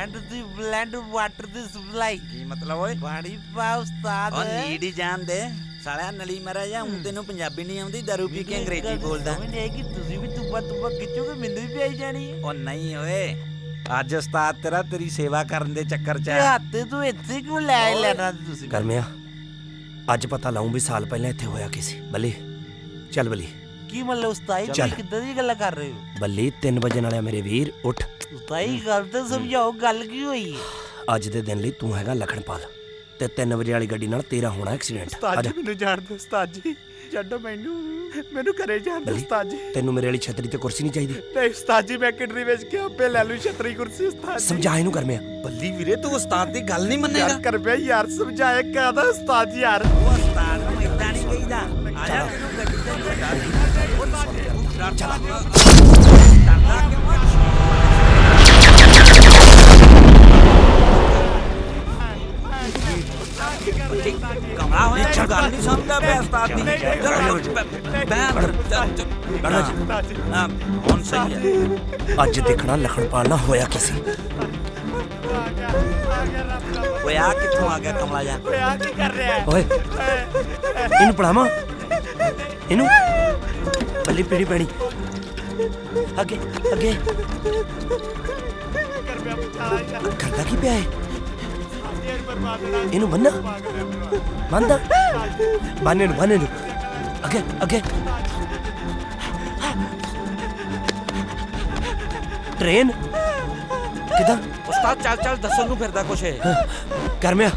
And the blend water the supply की मतलब ओए पानी पा उस्ताद और नीडी जान दे साला नली मरा जा हूं तेनू पंजाबी नहीं आउंदी दारू पी के अंग्रेजी बोलदा समझ नहीं कि तुसी भी तुब्बा खिच्चोगे मैनू भी पियाई जानी है ओ नहीं ओए ਅੱਜ ਉਸਤਾਦ ਤੇਰਾ ਤੇਰੀ ਸੇਵਾ ਕਰਨ ਦੇ ਚੱਕਰ 'ਚ ਹੱਥ ਤੂੰ ਇੱਥੇ ਕਿਉਂ ਲੈ ਲੈਣਾ ਤੁਸੀਂ ਕਰਮਿਆ ਅੱਜ ਪਤਾ ਲਾਉਂ ਵੀ ਸਾਲ ਪਹਿਲਾਂ ਇੱਥੇ ਹੋਇਆ ਕੀ ਸੀ ਬੱਲੀ ਚੱਲ ਬੱਲੀ ਕੀ ਮਤਲਬ ਉਸਤਾਈ ਚੱਲ। ਕਿੱਦਾਂ ਦੀ ਗੱਲਾਂ ਕਰ ਰਹੇ ਹੋ ਬੱਲੀ 3 ਵਜੇ ਵਾਲਿਆ ਮੇਰੇ ਵੀਰ ਉੱਠ ਉਸਤਾਈ ਗੱਲ ਤਾਂ ਸਮਝਾਓ ਗੱਲ ਕੀ ਹੋਈ ਹੈ ਅੱਜ ਦੇ ਦਿਨ ਲਈ ਤੂੰ ਹੈਗਾ ਲਖਣਪਾਲ ਤੇ 3 ਵਜੇ ਵਾਲੀ ਗੱਡੀ ਨਾਲ ਤੇਰਾ ਹੋਣਾ ਐਕਸੀਡੈਂਟ ਉਸਤਾਦ ਜੀ ਮੈਨੂੰ ਜਾਣ ਦਿਓ ਉਸਤਾਦ ਜੀ ਛੱਡੋ ਮੈਨੂੰ ਘਰੇ ਜਾਣ ਦਿਓ ਉਸਤਾਦ ਜੀ ਤੈਨੂੰ ਮੇਰੇ ਵਾਲੀ ਛਤਰੀ ਤੇ ਕੁਰਸੀ ਨਹੀਂ ਚਾਹੀਦੀ ਨਹੀਂ ਉਸਤਾਦ ਜੀ ਮੈਂ ਕਿਡਰੀ ਵੇਚ ਕੇ ਆਪੇ ਲੈ ਲੂ ਛਤਰੀ ਕੁਰਸੀ ਉਸਤਾਦ ਜੀ ਸਮਝਾ ਇਹਨੂੰ ਕਰਮਿਆ ਬੱਲੀ ਵੀਰੇ ਤੂੰ ਉਸਤਾਦ ਦੀ ਗੱਲ ਨਹੀਂ ਮੰਨੇਗਾ ਯਾਰ ਕਰ ਪਿਆ ਯਾਰ ਸਮਝਾਇਆ ਕਾਹਦਾ ਉਸਤਾਦ ਜੀ ਯਾਰ ਉਹ ਉਸਤਾਦ ਨੂੰ ਇਦਾਂ ਨਹੀਂ ਕਹੀਦਾ ਆ ਜਾ ਤੈਨੂੰ ਗੱਡੀ ਤੇ ਬਿਠਾ ਦੇ ਚਲਾ ਡਰਦਾ ਕਿਉਂ ਆ ਕਮਰਾ ਹੋਇਆ ਇਹ ਗੱਲ ਨਹੀਂ ਸਮਝਦਾ ਪਿਆ ਉਸਤਾਦ ਦੀ ਹੁਣ ਸਹੀ ਹੈ ਅੱਜ ਦੇਖਣਾ ਲਖਣਪਾਲ ਨਾਲ ਹੋਇਆ ਕੀ ਸੀ ਓਏ ਆ ਕਿੱਥੋਂ ਆ ਗਿਆ ਕਮਲਾ ਜਾ ਓਏ ਆ ਕੀ ਕਰ ਰਿਹਾ ਓਏ ਇਹਨੂੰ ਪੜਾਵਾਂ ਇਹਨੂੰ ਬੱਲੀ ਪੀੜੀ ਪੈਣੀ ਅੱਗੇ ਅੱਗੇ ਕਰ ਪਿਆ ਪੁੱਛਾਲਾ ਯਾਰ ਕਰਦਾ ਕੀ ਪਿਆ ਹੈ ਇਹ ਬਰਬਾਦ ਨਾ ਇਹਨੂੰ ਬੰਨਾ ਬੰਦਾ ਬੰਨੇ ਨੂੰ ਅੱਗੇ ਅੱਗੇ ਟ੍ਰੇਨ ਕਿਦਾਂ ਉਸਤਾਦ ਚੱਲ ਚੱਲ ਦੱਸਣ ਨੂੰ ਫਿਰਦਾ ਕੁਛ ਕਰਮਿਆ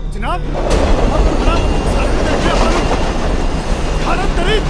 जनाब भारत तेरी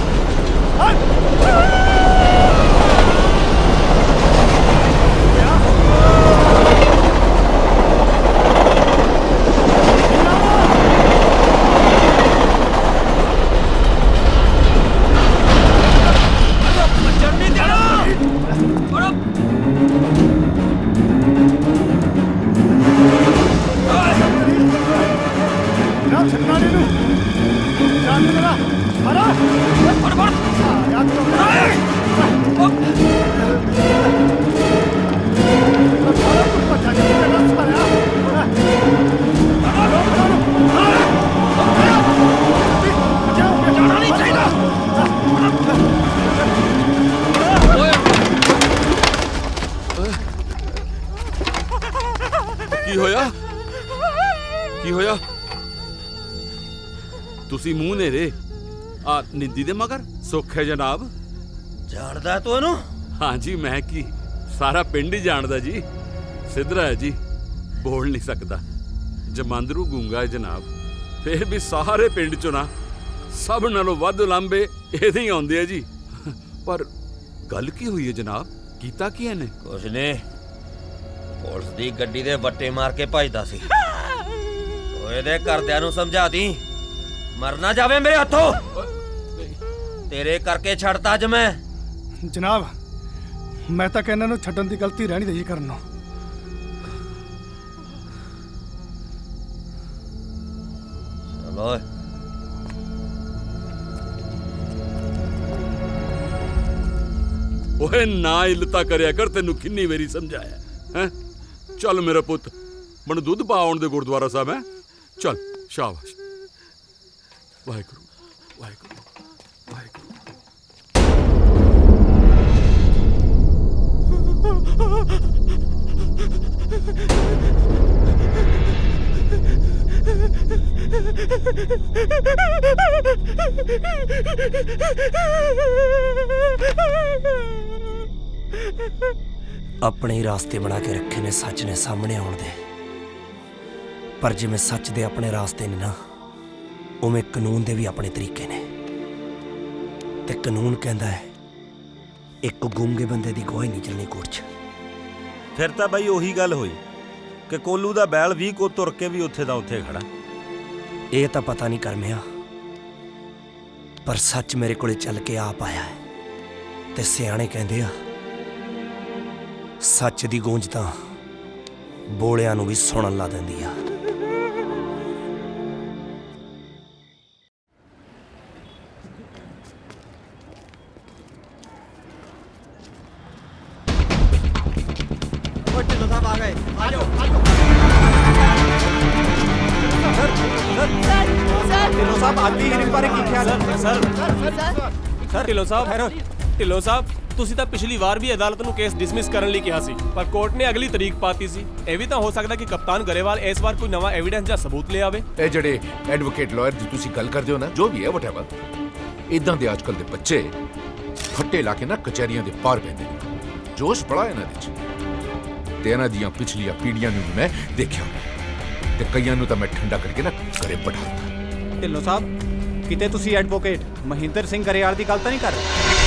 ਕੀ ਹੋਇਆ ਤੁਸੀਂ ਮੂੰਹ ਨੇਰੇ ਆ ਨਿੰਦੀ ਦੇ ਮਗਰ ਸੁੱਖ ਹੈ ਜਨਾਬ ਜਾਣਦਾ ਤੂੰ ਇਹਨੂੰ? ਹਾਂਜੀ ਮੈਂ ਕੀ ਸਾਰਾ ਪਿੰਡ ਹੀ ਜਾਣਦਾ ਜੀ ਸਿੱਧਰਾ ਹੈ ਜੀ ਬੋਲ ਨਹੀਂ ਸਕਦਾ ਜਮਾਂਦਰੂ ਗੂੰਗਾ ਹੈ ਜਨਾਬ ਫੇਰ ਵੀ ਸਾਰੇ ਪਿੰਡ ਚੋਂ ਨਾ ਸਭ ਨਾਲੋਂ ਵੱਧ ਲਾਂਬੇ ਇਹਦੇ ਹੀ ਆਉਂਦੇ ਆ ਜੀ ਪਰ ਗੱਲ ਕੀ ਹੋਈ ਹੈ ਜਨਾਬ ਕੀਤਾ ਕੀ ਇਹਨੇ ਕੁਛ ਨਹੀਂ ਪੁਲਿਸ ਦੀ ਗੱਡੀ ਦੇ ਵੱਟੇ ਮਾਰ ਕੇ ਭੱਜਦਾ ਸੀ ਇਹਦੇ ਘਰਦਿਆਂ ਨੂੰ ਸਮਝਾ ਦੀ ਮਰ ਨਾ ਜਾਵੇ ਮੇਰੇ ਹੱਥੋਂ ਤੇਰੇ ਕਰਕੇ ਛੱਡਤਾ ਅੱਜ ਮੈਂ ਜਨਾਬ ਮੈਂ ਤਾਂ ਕਹਿੰਦਾ ਨੂੰ ਛੱਡਣ ਦੀ ਗਲਤੀ ਰਹਿਣੀ ਰਹੀ ਕਰਨ ਨੂੰ ਚਲੋ ਓਏ ਨਾ ਇਲਤਾ ਕਰਿਆ ਕਰ ਤੈਨੂੰ ਕਿੰਨੀ ਵਾਰੀ ਸਮਝਾਇਆ ਹੈ ਚੱਲ ਮੇਰਾ ਪੁੱਤ ਮੈਨੂੰ ਦੁੱਧ ਪਾਉਣ ਦੇ ਗੁਰਦੁਆਰਾ ਸਾਹਿਬ ਹੈ ਚੱਲ ਸ਼ਾਬਾਸ਼ ਵਾਹਿਗੁਰੂ ਵਾਹਿਗੁਰੂ ਵਾਹਿਗੁਰੂ ਆਪਣੇ ਹੀ ਰਾਸਤੇ ਬਣਾ ਕੇ ਰੱਖੇ ਨੇ ਸੱਚ ਨੇ ਸਾਹਮਣੇ ਆਉਣ ਦੇ ਪਰ ਜਿਵੇਂ ਸੱਚ ਦੇ ਆਪਣੇ ਰਾਸਤੇ ਨੇ ਨਾ ਉਵੇਂ ਕਾਨੂੰਨ ਦੇ ਵੀ ਆਪਣੇ ਤਰੀਕੇ ਨੇ ਤੇ ਕਾਨੂੰਨ ਕਹਿੰਦਾ ਹੈ ਇੱਕ ਗੁੰਗੇ ਬੰਦੇ ਦੀ ਗਵਾਹੀ ਨਹੀਂ ਚੱਲਣੀ ਕੋਰਟ 'ਚ ਫਿਰ ਤਾਂ ਬਈ ਉਹੀ ਗੱਲ ਹੋਈ ਕਿ ਕੋਲੂ ਦਾ ਬੈਲ 20 ਕੋ ਤੁਰ ਕੇ ਵੀ ਉੱਥੇ ਦਾ ਉੱਥੇ ਖੜਾ ਇਹ ਤਾਂ ਪਤਾ ਨਹੀਂ ਕਰਮਿਆ ਪਰ ਸੱਚ ਮੇਰੇ ਕੋਲੇ ਚੱਲ ਕੇ ਆਪ ਆਇਆ ਹੈ ਤੇ ਸਿਆਣੇ ਕਹਿੰਦੇ ਆ ਸੱਚ ਦੀ ਗੂੰਜ ਤਾਂ ਬੋਲਿਆਂ ਨੂੰ ਵੀ ਸੁਣਨ ਲਾ ਦਿੰਦੀ ਆ ਢਿੱਲੋਂ ਸਾਹਿਬ ਤੁਸੀਂ ਤਾਂ ਪਿਛਲੀ ਵਾਰ ਵੀ ਅਦਾਲਤ ਨੂੰ ਕੇਸ ਡਿਸਮਿਸ ਕਰਨ ਲਈ ਕਿਹਾ ਸੀ ਪਰ ਕੋਰਟ ਨੇ ਅਗਲੀ ਤਰੀਕ ਪਾਤੀ ਸੀ ਇਹ ਵੀ ਤਾਂ ਹੋ ਸਕਦਾ ਕਿ ਕਪਤਾਨ ਗਰੇਵਾਲ ਇਸ ਵਾਰ ਕੋਈ ਨਵਾਂ ਐਵੀਡੈਂਸ ਜਾਂ ਸਬੂਤ ਲੈ ਆਵੇ ਇਹ ਜਿਹੜੇ ਐਡਵੋਕੇਟ ਲਾਇਰ ਦੀ ਤੁਸੀਂ ਗੱਲ ਕਰਦੇ ਹੋ ਨਾ ਜੋ ਵੀ ਹੈ ਵਟਐਵਰ ਇਦਾਂ ਦੇ ਅੱਜਕੱਲ ਦੇ ਬੱਚੇ ਫੱਟੇ ਲਾ ਕੇ ਨਾ ਕਚਹਿਰੀਆਂ ਦੇ ਪਾਰ ਪੈਂਦੇ ਨੇ ਜੋਸ਼ ਬੜਾ ਇਹਨਾਂ ਦੇ ਚ ਤੇ ਇਹਨਾਂ ਦੀਆਂ ਪਿਛਲੀਆਂ ਪੀੜ੍ਹੀਆਂ ਨੂੰ ਮੈਂ ਦੇਖਿਆ ਤੇ ਕਈਆਂ ਨੂੰ ਤਾਂ ਮੈਂ ਠੰਡਾ ਕਰਕੇ ਨਾ ਘਰੇ ਬਿਠਾਤਾ ਢਿੱਲੋਂ ਸਾਹਿਬ ਕਿਤੇ ਤੁਸੀਂ ਐਡਵੋਕੇਟ ਮਹਿੰਦਰ ਸਿੰਘ ਗਰੇਵਾਲ ਦੀ ਗੱਲ ਤਾਂ ਨਹੀਂ ਕਰ ਰਹੇ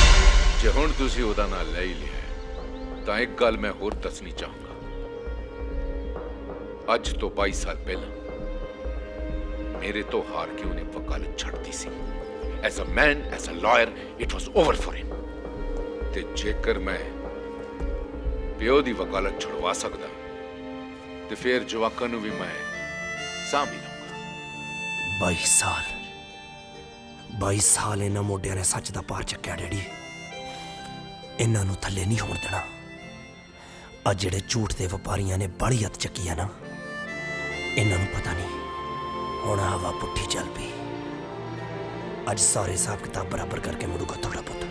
ਜੇ ਹੁਣ ਤੁਸੀਂ ਉਹਦਾ ਨਾਂ ਲੈ ਹੀ ਲਿਆ ਤਾਂ ਇੱਕ ਗੱਲ ਮੈਂ ਹੋਰ ਦੱਸਣੀ ਚਾਹੂੰਗਾ ਅੱਜ ਤੋਂ 22 ਸਾਲ ਪਹਿਲਾਂ ਮੇਰੇ ਤੋਂ ਹਾਰ ਕੇ ਉਹਨੇ ਵਕਾਲਤ ਛੱਡਤੀ ਸੀ as a man as a lawyer it was over for him ਤੇ ਜੇਕਰ ਮੈਂ ਪਿਓ ਦੀ ਵਕਾਲਤ ਛੁਡਵਾ ਸਕਦਾ ਤੇ ਫਿਰ ਜਵਾਕਾਂ ਨੂੰ ਵੀ ਮੈਂ ਸਾਂਭ ਲਵਾਂਗਾ 22 ਸਾਲ ਇਹਨਾਂ ਮੋਢਿਆਂ ਨੇ ਸੱਚ ਦਾ ਪਾਰ ਚੱਕਿਆ ਡੈਡੀ ਇਹਨਾਂ ਨੂੰ ਥੱਲੇ ਨਹੀਂ ਹੋਣ ਦੇਣਾ ਆ ਜਿਹੜੇ ਝੂਠ ਦੇ ਵਪਾਰੀਆਂ ਨੇ ਬੜੀ ਹੱਥ ਚੱਕੀ ਆ ਨਾ ਇਹਨਾਂ ਨੂੰ ਪਤਾ ਨਹੀਂ ਹੁਣ ਹਵਾ ਪੁੱਠੀ ਚੱਲ ਪਈ ਅੱਜ ਸਾਰੇ ਹਿਸਾਬ ਕਿਤਾਬ ਬਰਾਬਰ ਕਰਕੇ ਮੁੜੂਗਾ ਤੁਹਾਡਾ ਪੁੱਤ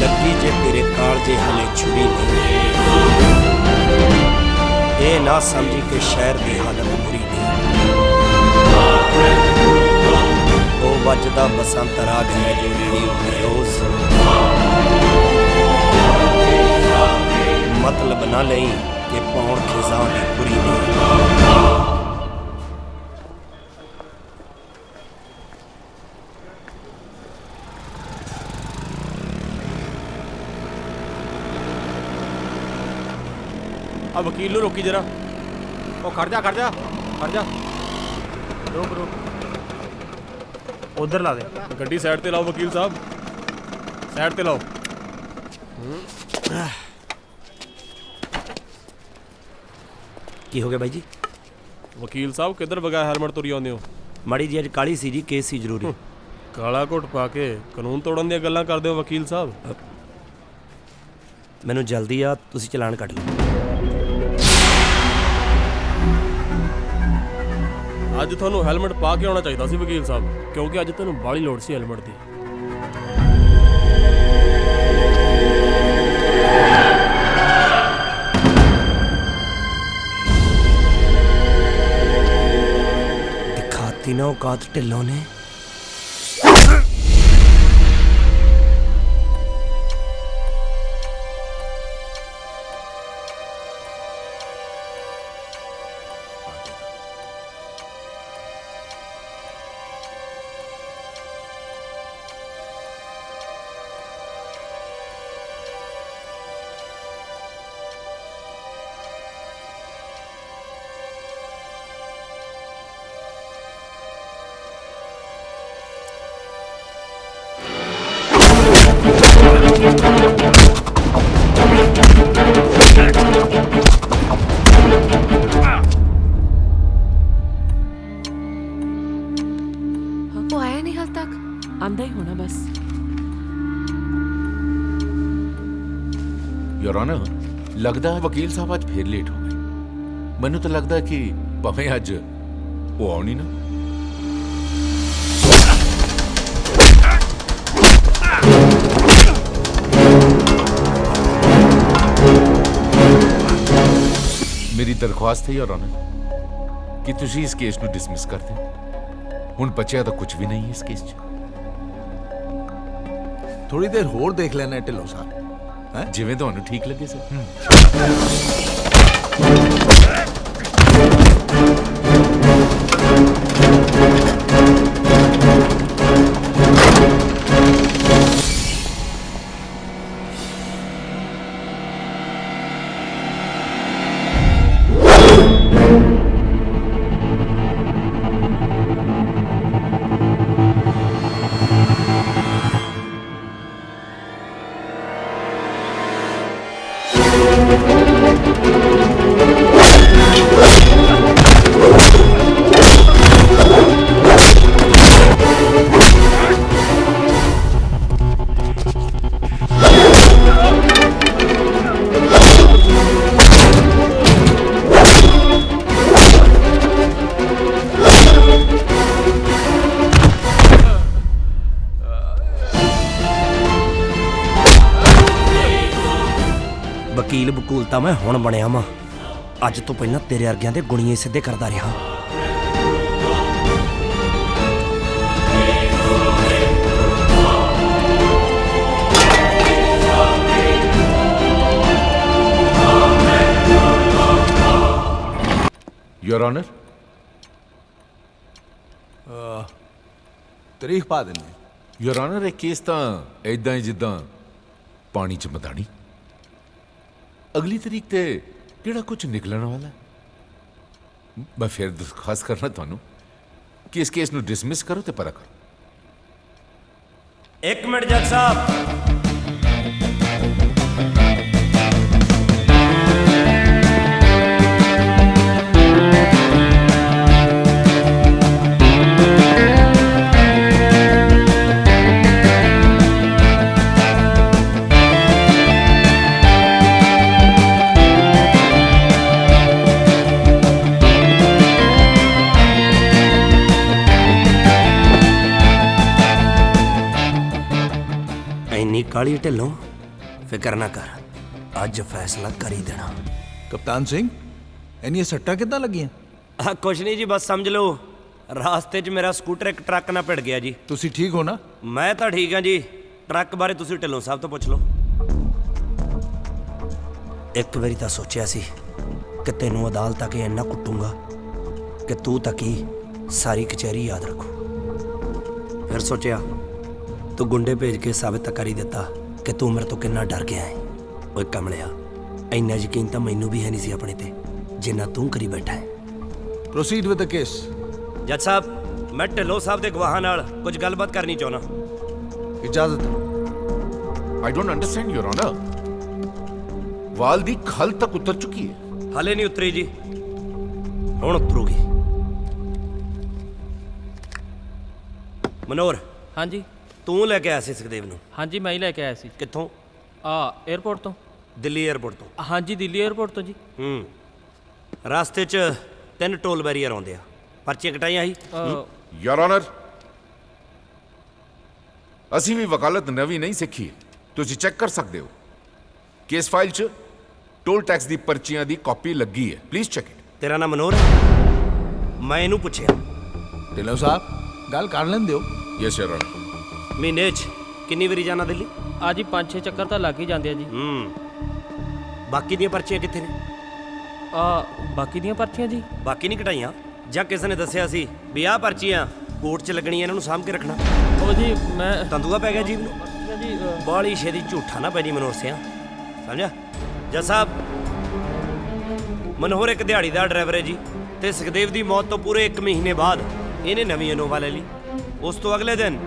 ਲੱਗੀ ਜੇ ਤੇਰੇ ਕਾਲਜੇ ਹਲੇ ਛੁਰੀ ਨਹੀਂ ਇਹ ਨਾ ਸਮਝੀ ਕਿ ਸ਼ਹਿਰ ਦੀ ਹਾਲਤ ਬੁਰੀ ਨਹੀਂ ਉਹ ਵੱਜਦਾ ਬਸੰਤ ਰਾਗ ਹੈ ਜੋ ਰੇਡੀਓ ਤੇ ਰੋਜ਼ ਨਾ ਲਈ ਕਿ ਪੌਣ ਖਿਜ਼ਾ ਦੀ ਪੂਰੀ ਨਹੀਂ। ਆ ਵਕੀਲ ਨੂੰ ਰੋਕੀ ਜਰਾ। ਉਹ ਖੜ ਜਾ ਰੁਕ ਉਧਰ ਲਾ ਦੇ। ਗੱਡੀ ਸਾਈਡ ਤੇ ਲਾਓ ਵਕੀਲ ਸਾਹਿਬ, ਸਾਈਡ ਤੇ ਲਾਓ। ਕੀ ਹੋ ਗਿਆ ਬਾਈ ਜੀ? ਵਕੀਲ ਸਾਹਿਬ ਕਿੱਧਰ ਬਗੈਰ ਹੈਲਮਟ ਤੁਰੀ ਆਉਂਦੇ ਹੋ? ਮਾੜੀ ਜੀ ਅੱਜ ਕਾਲੀ ਸੀ ਜੀ, ਕੇਸ ਸੀ ਜ਼ਰੂਰੀ। ਕਾਲਾ ਕੋਟ ਪਾ ਕੇ ਕਾਨੂੰਨ ਤੋੜਨ ਦੀਆਂ ਗੱਲਾਂ ਕਰਦੇ ਹੋ ਵਕੀਲ ਸਾਹਿਬ। ਮੈਨੂੰ ਜਲਦੀ ਆ, ਤੁਸੀਂ ਚਲਾਨ ਕੱਟ ਲਓ। ਅੱਜ ਤੁਹਾਨੂੰ ਹੈਲਮਟ ਪਾ ਕੇ ਆਉਣਾ ਚਾਹੀਦਾ ਸੀ ਵਕੀਲ ਸਾਹਿਬ, ਕਿਉਂਕਿ ਅੱਜ ਤੁਹਾਨੂੰ ਬਾਹਲੀ ਲੋੜ ਸੀ ਹੈਲਮਟ ਦੀ। ਦਿਖਾਤੀ ਨਾ ਔਕਾਤ ਢਿੱਲੋਂ ਨੇ। वो आया नहीं हाल तक। आंदा ही होना बस। योर ऑनर, लगता है वकील साहब आज फिर लेट हो गए। मैनू तो लगता है कि भावें अज वो आउणी ना। मेरी दरख्वास्त है योर ऑनर कि तुसी इस केस नू डिसमिस कर दें। हुण बचिया तो कुछ भी नहीं है इस केस च। थोड़ी देर होर देख लेना ढिल्लों साहब, जिवें तुहानू ठीक लगे सर। ਵਕੀਲ ਬਕੂਲ ਤਾਂ ਮੈਂ ਹੁਣ ਬਣਿਆ ਵਾਂ। ਅੱਜ ਤੋਂ ਪਹਿਲਾਂ ਤੇਰੇ ਵਰਗਿਆਂ ਦੇ ਗੁਣੀਏ ਸਿੱਧੇ ਕਰਦਾ ਰਿਹਾ। योर ऑनर, तारीख पा देने। योर ऑनर, एक केस तो इदां ही जिद्दां पानी च मदानी। अगली तरीक ते केड़ा कुछ निकलने वाला है। मैं फिर दरखास्त करना थानू कि इस केस नू डिसमिस करो ते परा करो। एक मिनट जज साहब। ਇੰਨੀ ਕਾਲੀ ਢਿੱਲੋਂ, ਫਿਕਰ ਨਾ ਕਰ, ਅੱਜ ਫੈਸਲਾ ਕਰ ਹੀ ਦੇਣਾ। कप्तान सिंह, इन्नियां सट्टां किद्दां लगियां? ਕੁਛ ਨਹੀਂ ਜੀ, ਬਸ ਸਮਝ ਲਓ ਰਾਸਤੇ 'ਚ ਮੇਰਾ ਸਕੂਟਰ ਇੱਕ ਟਰੱਕ ਨਾਲ ਭਿੜ ਗਿਆ ਜੀ। तुसी ठीक हो ना? ਮੈਂ ਤਾਂ ਠੀਕ ਹਾਂ ਜੀ, ਟਰੱਕ ਬਾਰੇ ਤੁਸੀਂ ਢਿੱਲੋਂ ਸਾਹਿਬ ਤੋਂ ਪੁੱਛ ਲਓ। ਇੱਕ ਵਾਰੀ ਤਾਂ ਸੋਚਿਆ ਸੀ ਕਿ ਤੈਨੂੰ ਅਦਾਲਤ ਆ ਕੇ ਇੰਨਾ ਕੁੱਟੂੰਗਾ ਕਿ ਤੂੰ ਤੱਕ ਹੀ ਸਾਰੀ ਕਚਹਿਰੀ ਯਾਦ ਰੱਖੂ। ਫਿਰ ਸੋਚਿਆ ਤੂੰ ਗੁੰਡੇ ਭੇਜ ਕੇ ਸਾਬਿਤ ਕਰੀ ਦਿੱਤਾ ਕਿ ਤੂੰ ਮੇਰੇ ਤੋਂ ਕਿੰਨਾ ਡਰ ਗਿਆ ਹੈ। ਓਏ ਕਮਲਿਆ, ਇੰਨਾ ਯਕੀਨ ਤਾਂ ਮੈਨੂੰ ਵੀ ਹੈ ਨਹੀਂ ਸੀ ਆਪਣੇ ਤੇ ਜਿੰਨਾ ਤੂੰ ਕਰੀ ਬੈਠਾ ਹੈ। Proceed with the case. ਜੱਜ ਸਾਹਿਬ, ਮੈਂ ਢਿੱਲੋਂ ਸਾਹਿਬ ਦੇ ਗਵਾਹਾਂ ਨਾਲ ਕੁਝ ਗੱਲਬਾਤ ਕਰਨੀ ਚਾਹੁੰਦਾ। ਇਜਾਜ਼ਤ। I don't understand your honour. वाल दी खल तक उतर चुकी है। ਹਾਲੇ ਨਹੀਂ ਉਤਰੀ ਜੀ, ਹੁਣ ਉਤਰੂਗੀ। ਮਨੋਹਰ, ਹਾਂਜੀ ਤੂੰ ਲੈ ਕੇ ਆਇਆ ਸੀ ਸੁਖਦੇਵ ਨੂੰ? ਹਾਂਜੀ ਮੈਂ ਹੀ ਲੈ ਕੇ ਆਇਆ ਸੀ। ਕਿੱਥੋਂ? 에ਅਰਪੋਰਟ ਤੋਂ। ਦਿੱਲੀ 에ਅਰਪੋਰਟ ਤੋਂ? ਹਾਂਜੀ ਦਿੱਲੀ 에ਅਰਪੋਰਟ ਤੋਂ ਜੀ। ਰਸਤੇ 'ਚ 3 ਟੋਲ ਬੈਰੀਅਰ ਆਉਂਦੇ ਆ, ਪਰਚੀਆਂ ਕਟਾਈਆਂ ਸੀ? योर ऑनर, ਅਸੀਂ ਵੀ ਵਕਾਲਤ ਨਵੀਂ ਨਹੀਂ ਸਿੱਖੀ ਹੈ। ਤੁਸੀਂ ਚੈੱਕ ਕਰ ਸਕਦੇ ਹੋ। ਕੇਸ ਫਾਈਲ 'ਚ ਟੋਲ ਟੈਕਸ ਦੀ ਪਰਚੀਆਂ ਦੀ ਕਾਪੀ ਲੱਗੀ ਹੈ। Please check it. ਤੇਰਾ ਨਾਮ ਮਨੋਹਰ ਹੈ? ਮੈਂ ਇਹਨੂੰ ਪੁੱਛਿਆ। ਢਿੱਲੋਂ ਸਾਹਿਬ ਗੱਲ ਕਰ ਲੈਂਦੇ ਹੋ। Yes your honour. ਮਹੀਨੇ 'ਚ ਕਿੰਨੀ ਵਾਰੀ ਜਾਣਾ ਦਿੱਲੀ? ਆ ਜੀ 5-6 ਚੱਕਰ ਤਾਂ ਲੱਗ ਹੀ ਜਾਂਦੇ ਆ ਜੀ। ਬਾਕੀ ਦੀਆਂ ਪਰਚੀਆਂ ਕਿੱਥੇ ਨੇ? ਬਾਕੀ ਦੀਆਂ ਪਰਚੀਆਂ ਜੀ ਬਾਕੀ ਨਹੀਂ ਕਟਾਈਆਂ? ਜਾਂ ਕਿਸੇ ਨੇ ਦੱਸਿਆ ਸੀ ਵੀ ਆਹ ਪਰਚੀਆਂ ਕੋਰਟ 'ਚ ਲੱਗਣੀਆਂ, ਇਹਨਾਂ ਨੂੰ ਸਾਂਭ ਕੇ ਰੱਖਣਾ? ਉਹ ਜੀ ਮੈਂ ਤੰਦੂਆ ਪੈ ਗਿਆ ਜੀਵ ਨੂੰ। ਪਰਚੀਆਂ ਜੀ ਬਾਲੀ ਛੇਤੀ ਝੂਠਾ ਨਾ ਪੈ ਜੀ ਮਨੋਹਰ ਸਿਆ, ਸਮਝਿਆ? ਜੱਜ ਸਾਹਿਬ, ਮਨੋਹਰ ਇੱਕ ਦਿਹਾੜੀਦਾਰ ਡਰਾਈਵਰ ਹੈ ਜੀ, ਤੇ ਸੁਖਦੇਵ ਦੀ ਮੌਤ ਤੋਂ ਪੂਰੇ 1 ਮਹੀਨੇ ਬਾਅਦ ਇਹਨੇ ਨਵੀਂ ਇਨੋਵਾ ਲੈ ਲਈ। ਉਸ ਤੋਂ ਅਗਲੇ ਦਿਨ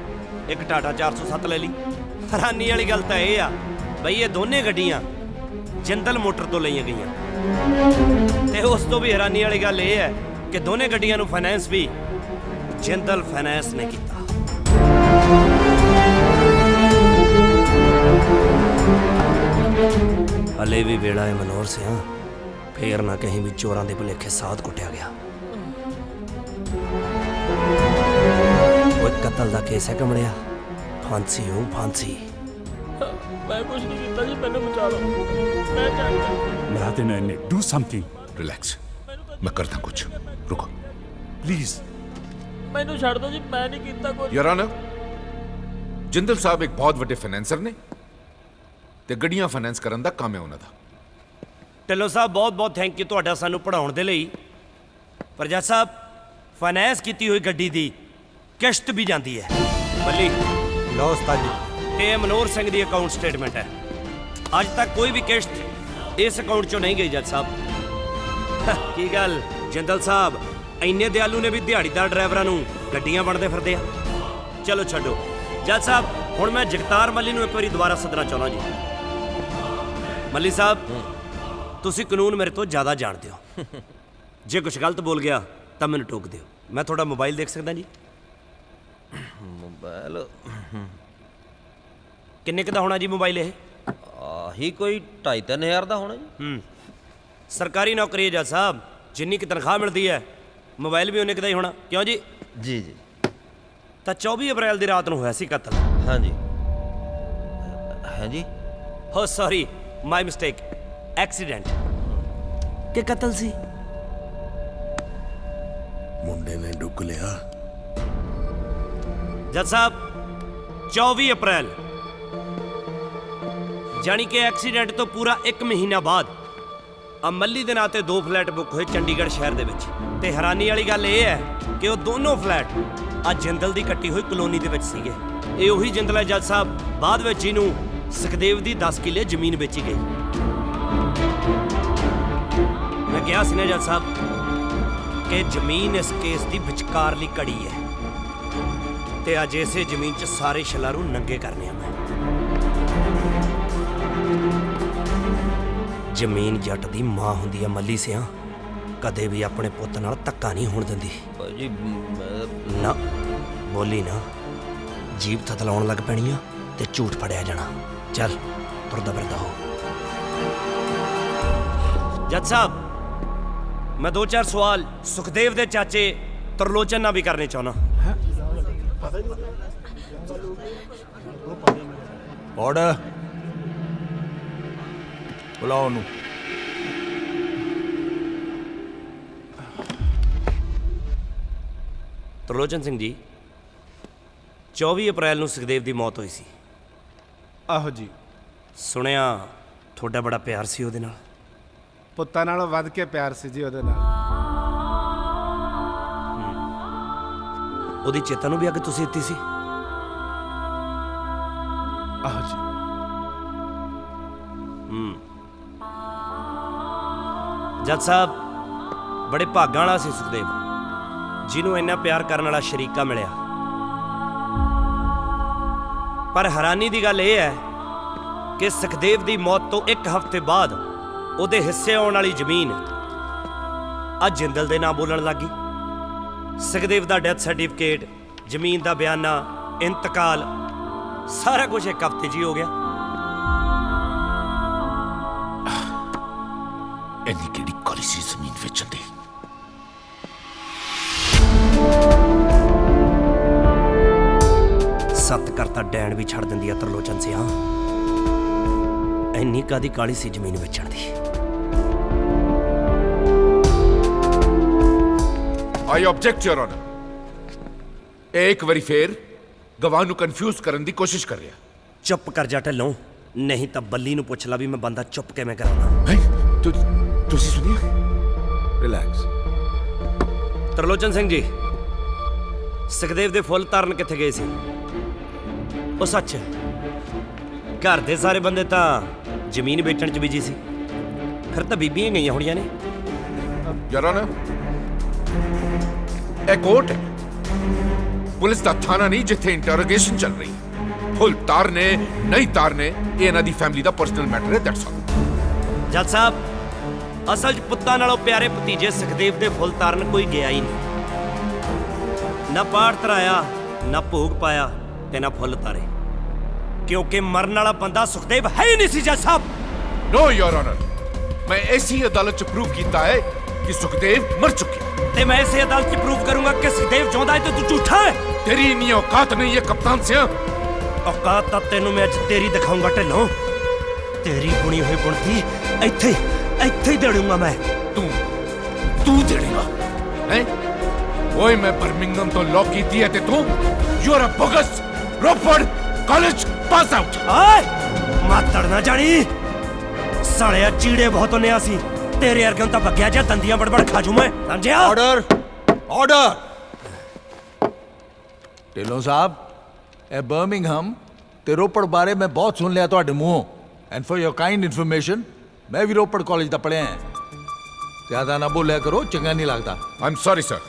ਇੱਕ ਟਾਟਾ 407 ਲੈ ਲਈ। ਹੈਰਾਨੀ ਵਾਲੀ ਗੱਲ ਤਾਂ ਇਹ ਆ ਬਈ ਇਹ ਦੋਨੇ ਗੱਡੀਆਂ ਜਿੰਦਲ ਮੋਟਰ ਤੋਂ ਲਈਆਂ ਗਈਆਂ, ਤੇ ਉਸ ਤੋਂ ਵੀ ਹੈਰਾਨੀ ਵਾਲੀ ਗੱਲ ਇਹ ਹੈ ਕਿ ਦੋਨੇ ਗੱਡੀਆਂ ਨੂੰ ਫਾਈਨੈਂਸ ਵੀ ਜਿੰਦਲ ਫਾਈਨੈਂਸ ਨੇ ਕੀਤਾ। ਹਲੇ ਵੀ ਵੇਲਾ ਹੈ ਮਨੋਹਰ ਸਿਆ, ਫੇਰ ਨਾ ਕਹੀਂ ਵੀ ਚੋਰਾਂ ਦੇ ਭੁਲੇਖੇ ਸਾਧ ਕੁੱਟਿਆ ਗਿਆ। ਉਹ ਕਤਲ ਦਾ ਕੇਸ ਹੈ ਕਮਲਿਆ, ਫਾਂਸੀ ਹੋ ਫਾਂਸੀ। ਮੈਂ ਕੁਝ ਨਹੀਂ ਕੀਤਾ ਜੀ, ਮੈਨੂੰ ਬਚਾ ਲਓ। ਮੈਂ ਜਾਣਦਾ। ਰਾਤੇ ਨੇ ਡੂ ਸਮਥਿੰਗ। रिलैक्स, मैं करता कुछ। रुको ਪਲੀਜ਼। ਮੈਨੂੰ ਛੱਡ ਦਿਓ ਜੀ, ਮੈਂ ਨਹੀਂ ਕੀਤਾ ਕੁਝ। योर ऑनर, ਜਿੰਦਲ ਸਾਹਿਬ ਇੱਕ ਬਹੁਤ ਵੱਡੇ ਫਾਈਨੈਂਸਰ ਨੇ ਤੇ ਗੱਡੀਆਂ ਫਾਈਨੈਂਸ ਕਰਨ ਦਾ ਕੰਮ ਹੈ ਉਹਨਾਂ ਦਾ। ਢਿੱਲੋਂ ਸਾਹਿਬ, ਬਹੁਤ ਬਹੁਤ ਥੈਂਕ ਯੂ ਤੁਹਾਡਾ ਸਾਨੂੰ ਪੜ੍ਹਾਉਣ ਦੇ ਲਈ। ਪਰ ਜੱਜ ਸਾਹਿਬ, ਫਾਈਨੈਂਸ ਕੀਤੀ ਹੋਈ ਗੱਡੀ ਦੀ ਕਿਸ਼ਤ ਵੀ ਜਾਂਦੀ ਹੈ। ਬੱਲੀ ਲਓ ਉਸਤਾਦ ਜੀ। ਤੇ ਇਹ ਮਨੋਹਰ ਸਿੰਘ ਦੀ ਅਕਾਊਂਟ ਸਟੇਟਮੈਂਟ ਹੈ। ਅੱਜ ਤੱਕ ਕੋਈ ਵੀ ਕਿਸ਼ਤ ਇਸ ਅਕਾਊਂਟ 'ਚੋਂ ਨਹੀਂ ਗਈ ਜੱਜ ਸਾਹਿਬ। ਕੀ ਗੱਲ ਜਿੰਦਲ ਸਾਹਿਬ, ਇੰਨੇ ਦਿਆਲੂ ਨੇ ਵੀ ਦਿਹਾੜੀਦਾਰ ਡਰਾਈਵਰਾਂ ਨੂੰ ਗੱਡੀਆਂ ਵੰਡਦੇ ਫਿਰਦੇ ਆ। ਚਲੋ ਛੱਡੋ ਜੱਜ ਸਾਹਿਬ, ਹੁਣ ਮੈਂ ਜਗਤਾਰ ਮੱਲੀ ਨੂੰ ਇੱਕ ਵਾਰੀ ਦੁਬਾਰਾ ਸੱਦਣਾ ਚਾਹੁੰਦਾ ਜੀ। ਮੱਲੀ ਸਾਹਿਬ, ਤੁਸੀਂ ਕਾਨੂੰਨ ਮੇਰੇ ਤੋਂ ਜ਼ਿਆਦਾ ਜਾਣਦੇ ਹੋ। ਜੇ ਕੁਝ ਗਲਤ ਬੋਲ ਗਿਆ ਤਾਂ ਮੈਨੂੰ ਟੋਕ ਦਿਓ। ਮੈਂ ਤੁਹਾਡਾ ਮੋਬਾਈਲ ਦੇਖ ਸਕਦਾ ਜੀ? ਮੋਬਾਈਲ ਕਿੰਨੇ ਕੁ ਦਾ ਹੋਣਾ ਜੀ ਮੋਬਾਈਲ ਇਹ? ਆਹੀ ਕੋਈ 2.5-3 ਹਜ਼ਾਰ ਦਾ ਹੋਣਾ ਜੀ। ਸਰਕਾਰੀ ਨੌਕਰੀ ਹੈ ਜੱਜ ਸਾਹਿਬ, ਜਿੰਨੀ ਕੁ ਤਨਖਾਹ ਮਿਲਦੀ ਹੈ ਮੋਬਾਈਲ ਵੀ ਉਨੇ ਕੁ ਦਾ ਹੀ ਹੋਣਾ, ਕਿਉਂ ਜੀ? ਜੀ ਜੀ। ਤਾਂ 24 ਅਪ੍ਰੈਲ ਦੀ ਰਾਤ ਨੂੰ ਹੋਇਆ ਸੀ ਕਤਲ। ਹਾਂਜੀ ਹਾਂਜੀ। ਹੋ ਸੌਰੀ, ਮਾਈ ਮਿਸਟੇਕ। ਐਕਸੀਡੈਂਟ ਕਿ ਕਤਲ ਸੀ? ਮੁੰਡੇ ਨੇ ਡੁੱਕ ਲਿਆ। ਜੱਜ ਸਾਹਿਬ, 24 ਅਪ੍ਰੈਲ ਜਾਣੀ ਕਿ ਐਕਸੀਡੈਂਟ ਤੋਂ ਪੂਰਾ 1 ਮਹੀਨਾ ਬਾਅਦ ਮੱਲੀ ਦੇ ਨਾਂ ਤੇ 2 ਫਲੈਟ ਬੁੱਕ ਹੋਏ ਚੰਡੀਗੜ੍ਹ ਸ਼ਹਿਰ ਦੇ ਵਿੱਚ। ਤੇ ਹੈਰਾਨੀ ਵਾਲੀ ਗੱਲ ਇਹ ਹੈ ਕਿ ਉਹ ਦੋਨੋਂ ਫਲੈਟ ਆ ਜਿੰਦਲ ਦੀ ਕੱਟੀ ਹੋਈ ਕਲੋਨੀ ਦੇ ਵਿੱਚ ਸੀਗੇ। ਇਹ ਉਹੀ ਜਿੰਦਲ ਹੈ ਜੱਜ ਸਾਹਿਬ, ਬਾਅਦ ਵਿੱਚ ਜਿਹਨੂੰ ਸੁਖਦੇਵ ਦੀ 10 ਕਿੱਲੇ ਜ਼ਮੀਨ ਵੇਚੀ ਗਈ। ਮੈਂ ਕਿਹਾ ਸੀ ਨਾ ਜੱਜ ਸਾਹਿਬ ਕਿ ਜ਼ਮੀਨ ਇਸ ਕੇਸ ਦੀ ਵਿਚਕਾਰਲੀ ਕੜੀ ਹੈ, ਤੇ ਅੱਜ ਇਸੇ ਜ਼ਮੀਨ 'ਚ ਸਾਰੇ ਸ਼ਲਾਰੂ ਨੰਗੇ ਕਰਨੇ ਆ। ਮੈਂ ਜ਼ਮੀਨ ਜੱਟ ਦੀ ਮਾਂ ਹੁੰਦੀ ਆ ਮੱਲੀ ਸਿਆ, ਕਦੇ ਵੀ ਆਪਣੇ ਪੁੱਤ ਨਾਲ ਧੱਕਾ ਨਹੀਂ ਹੋਣ ਦਿੰਦੀ। ਜੀ ਨਾ ਬੋਲੀ ਨਾ, ਜੀਭ ਥਤਲਾਉਣ ਲੱਗ ਪੈਣੀ ਆ ਤੇ ਝੂਠ ਫੜਿਆ ਜਾਣਾ। ਚੱਲ ਤੁਰਦਾ ਫਿਰਦਾ ਹੋ। ਜੱਜ ਸਾਹਿਬ, ਮੈਂ 2-4 ਸਵਾਲ ਸੁਖਦੇਵ ਦੇ ਚਾਚੇ ਤਰਲੋਚਨ ਨਾਲ ਵੀ ਕਰਨੇ ਚਾਹੁੰਦਾ। ਆਰਡਰ। ਬੁਲਾਓ ਉਹਨੂੰ। ਤਰਲੋਚਨ ਸਿੰਘ ਜੀ, 24 ਅਪ੍ਰੈਲ ਨੂੰ ਸੁਖਦੇਵ ਦੀ ਮੌਤ ਹੋਈ ਸੀ। ਆਹੋ ਜੀ। ਸੁਣਿਆ ਤੁਹਾਡਾ ਬੜਾ ਪਿਆਰ ਸੀ ਉਹਦੇ ਨਾਲ। ਪੁੱਤਾਂ ਨਾਲੋਂ ਵੱਧ ਕੇ ਪਿਆਰ ਸੀ ਜੀ ਉਹਦੇ ਨਾਲ। ਉਹਦੀ ਚੇਤਾ ਨੂੰ ਵੀ ਅੱਗ ਤੁਸੀਂ ਦਿੱਤੀ ਸੀ? ਆਹ ਜੀ। ਜੱਜ ਸਾਹਿਬ ਬੜੇ ਭਾਗਾਂ ਵਾਲਾ ਸੀ ਸੁਖਦੇਵ, ਜਿਹਨੂੰ ਇੰਨਾ ਪਿਆਰ ਕਰਨ ਵਾਲਾ ਸ਼ਰੀਕਾ ਮਿਲਿਆ। ਪਰ ਹੈਰਾਨੀ ਦੀ ਗੱਲ ਇਹ ਹੈ ਕਿ ਸੁਖਦੇਵ ਦੀ ਮੌਤ ਤੋਂ 1 ਹਫ਼ਤੇ ਬਾਅਦ ਉਹਦੇ ਹਿੱਸੇ ਆਉਣ ਵਾਲੀ ਜ਼ਮੀਨ ਅੱਜ ਜਿੰਦਲ ਦੇ ਨਾਂ ਬੋਲਣ ਲੱਗੀ। ਸੁਖਦੇਵ ਦਾ ਡੈਥ ਸਰਟੀਫਿਕੇਟ, ਜ਼ਮੀਨ ਦਾ ਬਿਆਨਾ, ਇੰਤਕਾਲ, ਸਾਰਾ ਕੁਝ 1 ਹਫ਼ਤੇ 'ਚ ਹੀ ਹੋ ਗਿਆ। ਇੰਨੀ ਕਿਹੜੀ ਕਾਲੀ ਸੀ ਜ਼ਮੀਨ ਵੇਚਣ ਦੀ? ਸੱਤ ਕਰਤਾ ਡੈਣ ਵੀ ਛੱਡ ਦਿੰਦੀ ਆ ਤਰਲੋਚਨ ਸਿਆ। ਇੰਨੀ ਕਾਦੀ ਕਾਲੀ ਸੀ ਜ਼ਮੀਨ ਵੇਚਣ ਦੀ? I object your honour. ਇਹ ਇੱਕ ਵਾਰੀ ਫੇਰ ਗਵਾਹ ਨੂੰ ਕਨਫਿਊਜ਼ ਕਰਨ ਦੀ ਕੋਸ਼ਿਸ਼ ਕਰ ਰਿਹਾ। ਚੁੱਪ ਕਰ ਜਾ ਢਿੱਲੋਂ, ਨਹੀਂ ਤਾਂ ਬੱਲੀ ਨੂੰ ਪੁੱਛ ਲਾ ਵੀ ਮੈਂ ਬੰਦਾ ਚੁੱਪ ਕਿਵੇਂ ਕਰਾਉਣਾ। ਤੁਸੀਂ ਸੁਣਿਆ? ਰਿਲੈਕਸ। ਤਰਲੋਚਨ ਸਿੰਘ ਜੀ, ਸੁਖਦੇਵ ਦੇ ਫੁੱਲ ਤਾਰਨ ਕਿੱਥੇ ਗਏ ਸੀ? ਉਹ ਸੱਚ, ਘਰ ਦੇ ਸਾਰੇ ਬੰਦੇ ਤਾਂ ਜ਼ਮੀਨ ਵੇਚਣ 'ਚ ਬਿਜੀ ਸੀ, ਫਿਰ ਤਾਂ ਬੀਬੀਆਂ ਗਈਆਂ ਹੋਣੀਆਂ ਨੇ। ਯੂਰ ਆਨਰ, ਇਹ ਕੋਰਟ ਹੈ, ਪੁਲਿਸ ਦਾ ਥਾਣਾ ਨਹੀਂ ਜਿੱਥੇ ਇੰਟਰੋਗੇਸ਼ਨ ਚੱਲ ਰਹੀ। ਫੁੱਲ ਤਾਰਨੇ ਨਹੀਂ ਤਾਰਨੇ ਇਹ ਇਹਨਾਂ ਦੀ ਫੈਮਿਲੀ ਦਾ ਪਰਸਨਲ ਮੈਟਰ ਹੈ, ਦੈਟਸ ਆਲ। ਜੱਜ ਸਾਹਿਬ, ਅਸਲ 'ਚ ਪੁੱਤਾਂ ਨਾਲੋਂ ਪਿਆਰੇ ਭਤੀਜੇ ਸੁਖਦੇਵ ਦੇ ਫੁੱਲ ਤਾਰਨ ਕੋਈ ਗਿਆ ਹੀ ਨਹੀਂ। ਨਾ ਪਾਠ ਧਰਾਇਆ, ਨਾ ਭੋਗ ਪਾਇਆ ਤੇ ਨਾ ਫੁੱਲ ਤਾਰੇ, ਕਿਉਂਕਿ ਮਰਨ ਵਾਲਾ ਬੰਦਾ ਸੁਖਦੇਵ ਹੈ ਹੀ ਨਹੀਂ ਸੀ। ਜੱਜ ਸਾਹਿਬ, ਨੋ ਯੂਰ ਆਨਰ, ਮੈਂ ਐਸੀ ਅਦਾਲਤ 'ਚ ਪ੍ਰੂਵ ਕੀਤਾ ਹੈ ਕਿ ਸੁਖਦੇਵ ਮਰ ਚੁੱਕਿਆ, ਤੇ ਮੈਂ ਇਸੇ ਅਦਾਲਤ 'ਚ ਪ੍ਰੂਵ ਕਰੂੰਗਾ ਕਿ ਸੁਖਦੇਵ ਜਿਉਂਦਾ ਹੈ ਤੇ ਤੂੰ ਝੂਠਾ ਹੈ। ਤੇਰੀ ਇੰਨੀ ਔਕਾਤ ਨਹੀਂ ਹੈ ਕਪਤਾਨ ਸਿਆ। ਔਕਾਤ ਤਾਂ ਤੈਨੂੰ ਮੈਂ ਅੱਜ ਤੇਰੀ ਦਿਖਾਉਂਗਾ ਢਿੱਲੋਂ। ਤੇਰੀ ਬੁਣੀ ਹੋਈ ਬੁਣਤੀ ਇੱਥੇ ਹੀ ਦੇੜੂੰਗਾ ਮੈਂ। ਤੂੰ ਦੇੜੇਗਾ ਹੈ? ਓਏ ਮੈਂ ਬਰਮਿੰਗਮ ਤੋਂ ਲਾਅ ਕੀਤੀ ਹੈ ਤੇ ਤੂੰ you are a bogus Ropar college pass out. ਓਏ ਮਾਤੜ ਨਾ ਜਾਣੀ, ਸਾਲਿਆ ਚੀੜੇ ਬਹੁਤ ਹੁੰਨੇ ਸੀ ਤੇਰੇ ਵਰਗੇ ਤਾਂ ਬੱਗਿਆ ਜਾਂ ਦੰਦੀਆਂ ਬੜਬੜ ਖਾ ਜੂ ਮੈਂ, ਸਮਝਿਆ? Order order. ਢਿੱਲੋਂ ਸਾਹਿਬ, ਇਹ ਬਰਮਿੰਗਹਮ ਤੇ ਰੋਪੜ ਬਾਰੇ ਮੈਂ ਬਹੁਤ ਸੁਣ ਲਿਆ ਤੁਹਾਡੇ ਮੂੰਹੋਂ। And for your kind information, ਮੈਂ ਵੀ ਰੋਪੜ ਕਾਲਜ ਦਾ ਪੜ੍ਹਿਆ ਹਾਂ। ਜ਼ਿਆਦਾ ਨਾ ਬੋਲਿਆ ਕਰੋ, ਚੰਗਾ ਨਹੀਂ ਲੱਗਦਾ। I am sorry sir.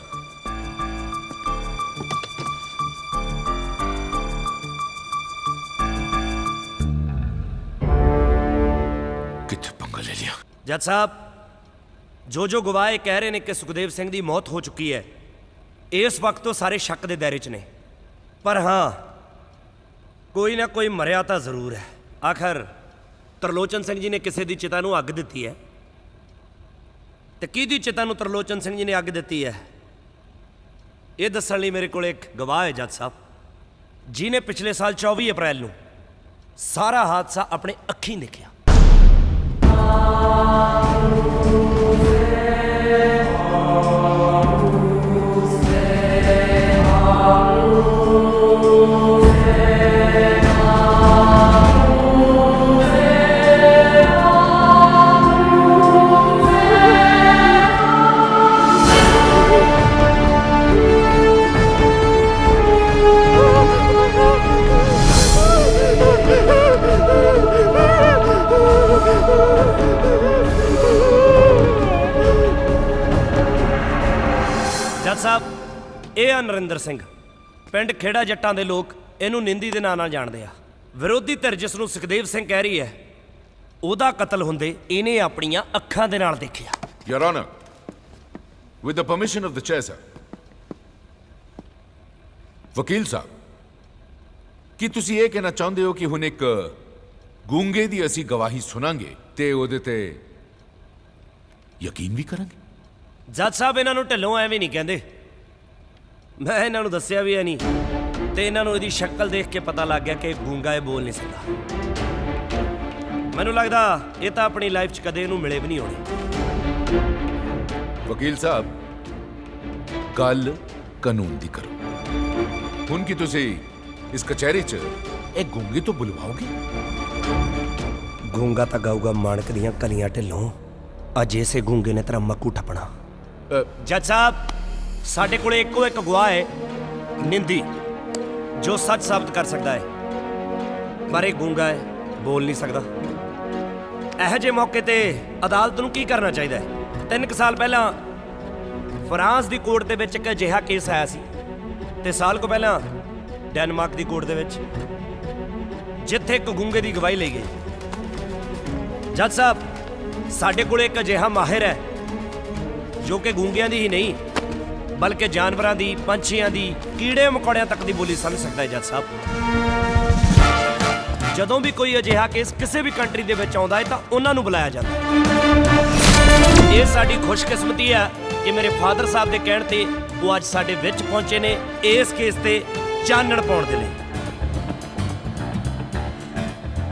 ਕਿੱਥੇ ਪੰਗਾ ਲੈ ਲਿਆ? ਜੱਜ ਸਾਹਿਬ, ਜੋ ਗਵਾਹ ਇਹ ਕਹਿ ਰਹੇ ਨੇ ਕਿ ਸੁਖਦੇਵ ਸਿੰਘ ਦੀ ਮੌਤ ਹੋ ਚੁੱਕੀ ਹੈ, ਇਸ ਵਕਤ ਤੋਂ ਸਾਰੇ ਸ਼ੱਕ ਦੇ ਦਾਇਰੇ 'ਚ ਨੇ। ਪਰ ਹਾਂ, ਕੋਈ ਨਾ ਕੋਈ ਮਰਿਆ ਤਾਂ ਜ਼ਰੂਰ ਹੈ। ਆਖਰ ਤਰਲੋਚਨ ਸਿੰਘ ਜੀ ਨੇ ਕਿਸੇ ਦੀ ਚਿਤਾ ਨੂੰ ਅੱਗ ਦਿੱਤੀ ਹੈ, ਤੇ ਕਿਹਦੀ ਚਿਤਾ ਨੂੰ ਤਰਲੋਚਨ ਸਿੰਘ ਜੀ ਨੇ ਅੱਗ ਦਿੱਤੀ ਹੈ, ਇਹ ਦੱਸਣ ਲਈ ਮੇਰੇ ਕੋਲ ਇੱਕ ਗਵਾਹ ਹੈ ਜੱਜ ਸਾਹਿਬ, ਜਿਹਨੇ ਪਿਛਲੇ ਸਾਲ 24 ਅਪ੍ਰੈਲ ਨੂੰ ਸਾਰਾ ਹਾਦਸਾ ਆਪਣੇ ਅੱਖੀਂ ਦੇਖਿਆ। ਜੱਜ ਸਾਹਿਬ, ਇਹ ਆ ਨਰਿੰਦਰ ਸਿੰਘ, ਪਿੰਡ ਖੇੜਾ ਜੱਟਾਂ ਦੇ ਲੋਕ ਇਹਨੂੰ ਨਿੰਦੀ ਦੇ ਨਾਂ ਨਾਲ ਜਾਣਦੇ ਆ। ਵਿਰੋਧੀ ਧਿਰ ਜਿਸ ਨੂੰ ਸੁਖਦੇਵ ਸਿੰਘ ਕਹਿ ਰਹੀ ਹੈ, ਉਹਦਾ ਕਤਲ ਹੁੰਦੇ ਇਹਨੇ ਆਪਣੀਆਂ ਅੱਖਾਂ ਦੇ ਨਾਲ ਦੇਖਿਆ। Your honour, with the permission of the chair sir. ਵਕੀਲ ਸਾਹਿਬ, ਕੀ ਤੁਸੀਂ ਇਹ ਕਹਿਣਾ ਚਾਹੁੰਦੇ ਹੋ ਕਿ ਹੁਣ ਇੱਕ ਗੂੰਗੇ ਦੀ ਅਸੀਂ ਗਵਾਹੀ ਸੁਣਾਂਗੇ ਤੇ ਉਹਦੇ ਤੇ ਯਕੀਨ ਵੀ ਕਰਾਂਗੇ? ਜੱਜ ਸਾਹਿਬ, ਇਹਨਾਂ ਨੂੰ ਢਿੱਲੋਂ ਐਵੇਂ ਨਹੀਂ ਕਹਿੰਦੇ। ਮੈਂ ਇਹਨਾਂ ਨੂੰ ਦੱਸਿਆ ਵੀ ਹੈ ਨਹੀਂ, ਤੇ ਇਹਨਾਂ ਨੂੰ ਇਹਦੀ ਸ਼ਕਲ ਦੇਖ ਕੇ ਪਤਾ ਲੱਗ ਗਿਆ ਕਿ ਗੂੰਗਾ ਇਹ ਬੋਲ ਨਹੀਂ ਸਕਦਾ। ਮੈਨੂੰ ਲੱਗਦਾ ਇਹ ਤਾਂ ਆਪਣੀ ਲਾਈਫ 'ਚ ਕਦੇ ਇਹਨੂੰ ਮਿਲੇ ਵੀ ਨਹੀਂ ਹੋਣੇ। ਵਕੀਲ ਸਾਹਿਬ, ਗੱਲ ਕਾਨੂੰਨ ਦੀ ਕਰੋ। ਹੁਣ ਕੀ ਤੁਸੀਂ ਇਸ ਕਚਹਿਰੀ 'ਚ ਇਹ ਗੂੰਗੇ ਤੋਂ ਬੁਲਵਾਓਗੇ? ਗੂੰਗਾ ਤਾਂ ਗਾਊਗਾ ਮਾਣਕ ਦੀਆਂ ਕਲੀਆਂ ਢਿੱਲੋਂ, ਅੱਜ ਇਸੇ ਗੂੰਗੇ ਨੇ ਤੇਰਾ ਮੱਕੂ ਠੱਪਣਾ। ਜੱਜ ਸਾਹਿਬ, ਸਾਡੇ ਕੋਲੇ ਇੱਕੋ ਇੱਕ ਗਵਾਹ ਹੈ ਨਿੰਦੀ, ਜੋ ਸੱਚ ਸਾਬਤ ਕਰ ਸਕਦਾ ਹੈ, ਪਰ ਇਹ ਗੂੰਗਾ ਹੈ, ਬੋਲ ਨਹੀਂ ਸਕਦਾ। ਇਹੋ ਜਿਹੇ ਮੌਕੇ ਤੇ ਅਦਾਲਤ ਨੂੰ ਕੀ ਕਰਨਾ ਚਾਹੀਦਾ ਹੈ? 3 ਸਾਲ ਪਹਿਲਾਂ ਫਰਾਂਸ ਦੀ ਕੋਰਟ ਦੇ ਵਿੱਚ ਇੱਕ ਅਜਿਹਾ ਕੇਸ ਆਇਆ ਸੀ, ਤੇ ਸਾਲ ਕੁ ਪਹਿਲਾਂ ਡੈਨਮਾਰਕ ਦੀ ਕੋਰਟ ਦੇ ਵਿੱਚ, ਜਿੱਥੇ ਇੱਕ ਗੂੰਗੇ ਦੀ ਗਵਾਹੀ ਲਈ ਗਈ। ਜੱਜ ਸਾਹਿਬ, ਸਾਡੇ ਕੋਲ ਇੱਕ ਅਜਿਹਾ ਮਾਹਿਰ ਹੈ ਜੋ ਕਿ ਗੂੰਗਿਆਂ ਦੀ ਹੀ ਨਹੀਂ ਬਲਕਿ ਜਾਨਵਰਾਂ ਦੀ, ਪੰਛੀਆਂ ਦੀ, ਕੀੜੇ ਮਕੌੜਿਆਂ ਤੱਕ ਦੀ ਬੋਲੀ ਸਮਝ ਸਕਦਾ ਹੈ। ਜੱਜ ਸਾਹਿਬ, ਜਦੋਂ ਵੀ ਕੋਈ ਅਜਿਹਾ ਕੇਸ ਕਿਸੇ ਵੀ ਕੰਟਰੀ ਦੇ ਵਿੱਚ ਆਉਂਦਾ ਹੈ ਤਾਂ ਉਹਨਾਂ ਨੂੰ ਬੁਲਾਇਆ ਜਾਂਦਾ ਹੈ। ਇਹ ਸਾਡੀ ਖੁਸ਼ਕਿਸਮਤੀ ਹੈ ਕਿ ਮੇਰੇ ਫਾਦਰ ਸਾਹਿਬ ਦੇ ਕਹਿਣ ਤੇ ਉਹ ਅੱਜ ਸਾਡੇ ਵਿੱਚ ਪਹੁੰਚੇ ਨੇ ਇਸ ਕੇਸ ਤੇ ਚਾਨਣ ਪਾਉਣ ਦੇ ਲਈ।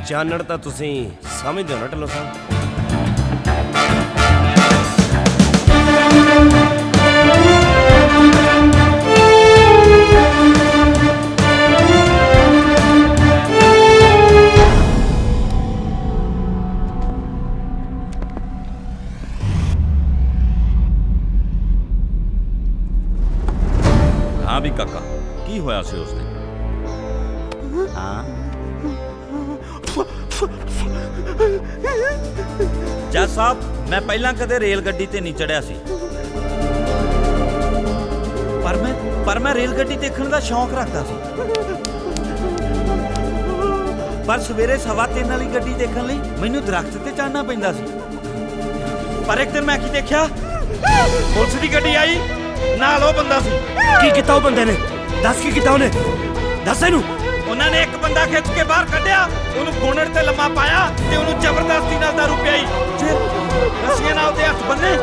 ਚਾਨਣ ਤਾਂ ਤੁਸੀਂ ਸਮਝਦੇ ਹੋ ਨਾ ਢਿੱਲੋਂ ਸਾਹਿਬ? ਹਾਂ ਵੀ ਕਾਕਾ, ਕੀ ਹੋਇਆ ਸੀ ਉਸ ਦਿਨ? ਹਾਂ ਜੱਜ ਸਾਹਿਬ, ਮੈਂ ਪਹਿਲਾਂ ਕਦੇ ਰੇਲ ਗੱਡੀ ਤੇ ਨਹੀਂ ਚੜਿਆ ਸੀ, ਪਰ ਮੈਂ ਰੇਲ ਗੱਡੀ ਦੇਖਣ ਦਾ ਸ਼ੌਂਕ ਰੱਖਦਾ ਸੀ। ਪਰ ਸਵੇਰੇ 3:15 ਵਾਲੀ ਗੱਡੀ ਦੇਖਣ ਲਈ ਮੈਨੂੰ ਦਰਖਤ ਤੇ ਚੜ੍ਹਨਾ ਪੈਂਦਾ ਸੀ। ਪਰ ਇੱਕ ਦਿਨ ਮੈਂ ਕੀ ਦੇਖਿਆ, ਪੁਲਿਸ ਦੀ ਗੱਡੀ ਆਈ, ਨਾਲ ਉਹ ਬੰਦਾ ਸੀ। ਕੀ ਕੀਤਾ ਉਹ ਬੰਦੇ ਨੇ? ਦੱਸ ਕੀ ਕੀਤਾ ਉਹਨੇ? ਦੱਸ ਇਹਨੂੰ। ਉਹਨਾਂ ਨੇ ਇੱਕ ਬੰਦਾ ਖਿੱਚ ਕੇ ਬਾਹਰ ਕੱਢਿਆ, ਉਹਨੂੰ ਗੋਨੜ ਤੇ ਲੰਮਾ ਪਾਇਆ ਤੇ ਉਹਨੂੰ ਜ਼ਬਰਦਸਤੀ ਨਾਲ ਦਾਰੂ ਪਿਆਈ, ਫਿਰ ਰੱਸੀਆਂ ਨਾਲ ਉਹਦੇ ਹੱਥ ਬੰਨੇ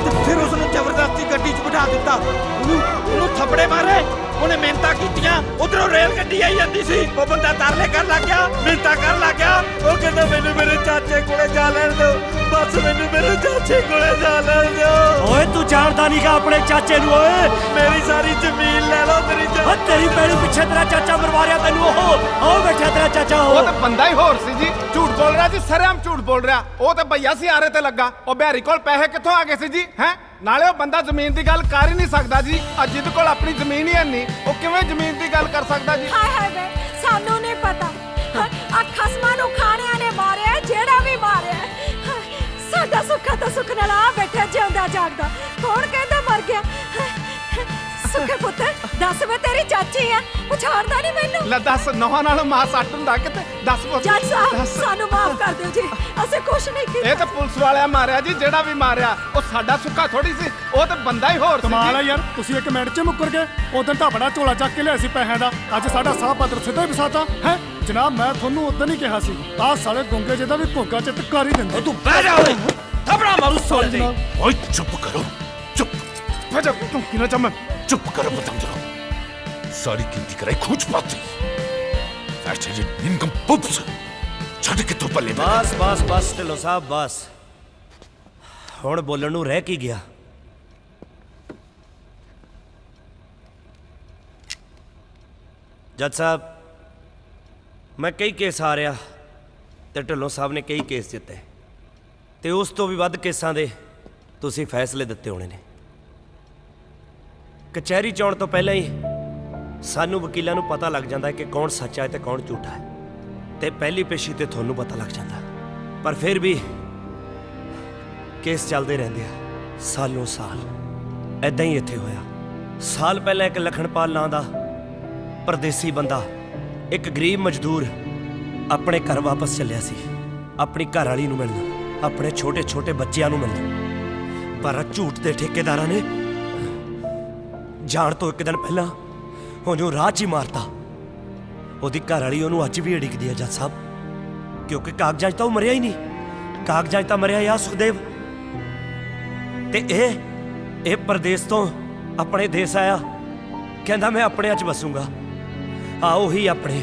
ਤੇ ਫਿਰ ਉਸ ਨੂੰ ਜ਼ਬਰਦਸਤੀ ਗੱਡੀ 'ਚ ਬਿਠਾ ਦਿੱਤਾ। ਉਹਨੂੰ ਥੱਪੜੇ ਮਾਰੇ, ਉਹਨੇ ਮਿਹਨਤਾਂ ਕੀਤੀਆਂ। ਉਧਰੋਂ ਰੇਲ ਗੱਡੀ ਆਈ ਜਾਂਦੀ ਸੀ, ਉਹ ਬੰਦਾ ਤਰਲੇ ਕਰਨ ਲੱਗ ਗਿਆ, ਮਿਹਨਤਾਂ ਕਰਨ ਲੱਗ ਗਿਆ। ਉਹ ਕਹਿੰਦਾ ਮੈਨੂੰ ਮੇਰੇ ਚਾਚੇ ਕੋਲੇ ਜਾ ਲੈਣ ਦਿਓ, ਬਸ ਮੈਨੂੰ ਮੇਰੇ ਚਾਚੇ ਕੋਲੇ ਜਾ ਲੈਣ ਦਿਓ। ਓਏ ਤੂੰ ਜਾਣਦਾ ਨਹੀਂਗਾ ਆਪਣੇ ਚਾਚੇ ਨੂੰ? ਓਏ ਮੇਰੀ ਸਾਰੀ ਜ਼ਮੀਨ ਲੈ ਲਓ ਮੇਰੀ ਓ ਤੇਰੀ ਪੈੜੀ ਪਿੱਛੇ ਤੇਰਾ ਚਾਚਾ ਮਰਵਾ ਰਿਹਾ ਤੈਨੂੰ। ਉਹ ਬੈਠਾ ਤੇਰਾ ਚਾਚਾ। ਉਹ ਤਾਂ ਬੰਦਾ ਹੀ ਹੋਰ ਸੀ ਜੀ, ਝੂਠ ਬੋਲ ਰਿਹਾ ਜੀ, ਸਰੇਆਮ ਝੂਠ ਬੋਲ ਰਿਹਾ। ਉਹ ਤਾਂ ਭਈਆ ਸੀ ਆਰੇ ਤੇ ਲੱਗਾ। ਉਹ ਬਿਹਾਰੀ ਕੋਲ ਪੈਸੇ ਕਿੱਥੋਂ ਆ ਗਏ ਸੀ ਜੀ? ਹੈ ਨਾਲੇ ਉਹ ਬੰਦਾ ਜ਼ਮੀਨ ਦੀ ਗੱਲ ਕਰ ਹੀ ਨਹੀਂ ਸਕਦਾ ਜੀ। ਅੱਜ ਜਿਹਦੇ ਕੋਲ ਆਪਣੀ ਜ਼ਮੀਨ ਹੀ ਨਹੀਂ, ਉਹ ਕਿਵੇਂ ਜ਼ਮੀਨ ਦੀ ਗੱਲ ਕਰ ਸਕਦਾ ਜੀ? ਹਾਏ ਹਾਏ ਵੇ, ਸਾਨੂੰ ਨਹੀਂ ਪਤਾ ਆ ਖਸਮਾਂ ਨੂੰ ਖਾਣਿਆਂ ਨੇ ਮਾਰਿਆ, ਜਿਹੜਾ ਵੀ ਮਾਰਿਆ। ਸਾਡਾ ਸੁੱਖਾ ਤਾਂ ਸੁੱਖ ਨਾਲ ਆ ਬੈਠਾ ਜਿਉਂਦਾ ਜਾਗਦਾ। ਕੌਣ ਕਹਿੰਦਾ ਮਰ ਗਿਆ? ਸੁੱਖੇ ਪੁੱਤ, ਦੱਸ ਮੈਂ ਤੇਰੀ ਚਾਚੀ ਆ, ਪਛਾਣਦਾ ਨਹੀਂ ਮੈਨੂੰ? ਲੈ ਦੱਸ, ਨੌਹਾਂ ਨਾਲੋਂ ਮਾਂ ਸੱਟ ਹੁੰਦਾ ਕਿਤੇ? ਦੱਸ ਪੁੱਤ। ਜੱਜ ਸਾਹਿਬ, ਸਾਨੂੰ ਮਾਫ ਕਰ ਦਿਓ ਜੀ, ਅਸੀਂ ਕੁਛ ਨਹੀਂ ਕੀਤਾ। ਇਹ ਤਾਂ ਪੁਲਿਸ ਵਾਲਿਆਂ ਮਾਰਿਆ ਜੀ, ਜਿਹੜਾ ਵੀ ਮਾਰਿਆ। ਉਹ ਸਾਡਾ ਸੁੱਖਾ ਥੋੜੀ ਸੀ, ਉਹ ਤਾਂ ਬੰਦਾ ਹੀ ਹੋਰ ਸੀ। ਕਮਾਲ ਹੈ ਯਾਰ, ਤੁਸੀਂ 1 ਮਿੰਟ 'ਚ ਮੁੱਕਰ ਗਏ। ਉਦੋਂ ਤਾਂ ਬੜਾ ਝੋਲਾ ਚੱਕ ਕੇ ਲਿਆ ਸੀ ਪੈਸਿਆਂ ਦਾ, ਅੱਜ ਸਾਡਾ ਸਾਹ ਪੱਧਰ ਸਿੱਧਾ ਹੀ ਵਸਾਤਾ ਹੈ। ਜਨਾਬ, ਮੈਂ ਤੁਹਾਨੂੰ ਉਦੋਂ ਹੀ ਕਿਹਾ ਸੀ, ਆਹ ਸਾਲੇ ਗੁੰਗੇ ਜਿਹਦਾ ਵੀ ਘੋਗਾ ਚਿੱਤ ਕਰ ਹੀ ਦਿੰਦੇ। ਤੂੰ ਬਹਿ ਜਾ ਓਏ, ਥਪੜਾ ਮਾਰੂ ਸੋਲ ਦੇ। ਓਏ ਚੁੱਪ ਕਰੋ, ਚੁੱਪ। ਬਹਿ ਜਾ ਤੂੰ, ਕਿਨਾ ਚਾਹ। चुप करो बतंगड़ो, सारी गिनती करे खूंच पाती ऐसे जे निमकम पुप्स छड़ के तो पल्ले। बस बस बस ढिल्लों साहब, बस हुण बोलण नूं रह की गया। जज साहब, मैं कई केस हारिया ते ढिल्लों साहब ने कई केस जिते, ते उस तो भी वध केसां दे तुसीं फैसले दिते होणे ने। कचहरी च आउण तो पहले ही सानू वकीलों को पता लग जाता है कि कौन सच्चा है तो कौन झूठा है, तो पहली पेशी ते थोनू पता लग जाता। पर फिर भी केस चलते रहते हैं सालों साल। ऐदा ही इत्थे होया। साल पहले एक लखनपाल नां दा परदेसी बंदा, एक गरीब मजदूर अपने घर वापस चलिया सी, अपनी घरवाली नूं मिलण, अपने छोटे छोटे बच्चों नूं मिलण। पर झूठ के ठेकेदारां ने जाण तो 1 दिन पहला ਉਹਨੂੰ ਰਾਹ 'ਚ ਹੀ ਮਾਰਤਾ। ਉਹਦੀ ਘਰ ਵਾਲੀ ਉਹਨੂੰ ਅੱਜ ਵੀ ਅੜਿਕਦੀ ਹੈ ਜੱਜ ਸਾਹਿਬ, ਕਿਉਂਕਿ ਕਾਗਜ਼ਾਂ 'ਚ ਤਾਂ ਉਹ ਮਰਿਆ ਹੀ ਨਹੀਂ। ਕਾਗਜ਼ਾਂ 'ਚ ਤਾਂ ਮਰਿਆ ਆ ਸੁਖਦੇਵ। ਤੇ ਇਹ ਪ੍ਰਦੇਸ਼ ਤੋਂ ਆਪਣੇ ਦੇਸ਼ ਆਇਆ, ਕਹਿੰਦਾ ਮੈਂ ਆਪਣਿਆਂ 'ਚ ਵਸੂੰਗਾ। ਆ ਉਹੀ ਆਪਣੇ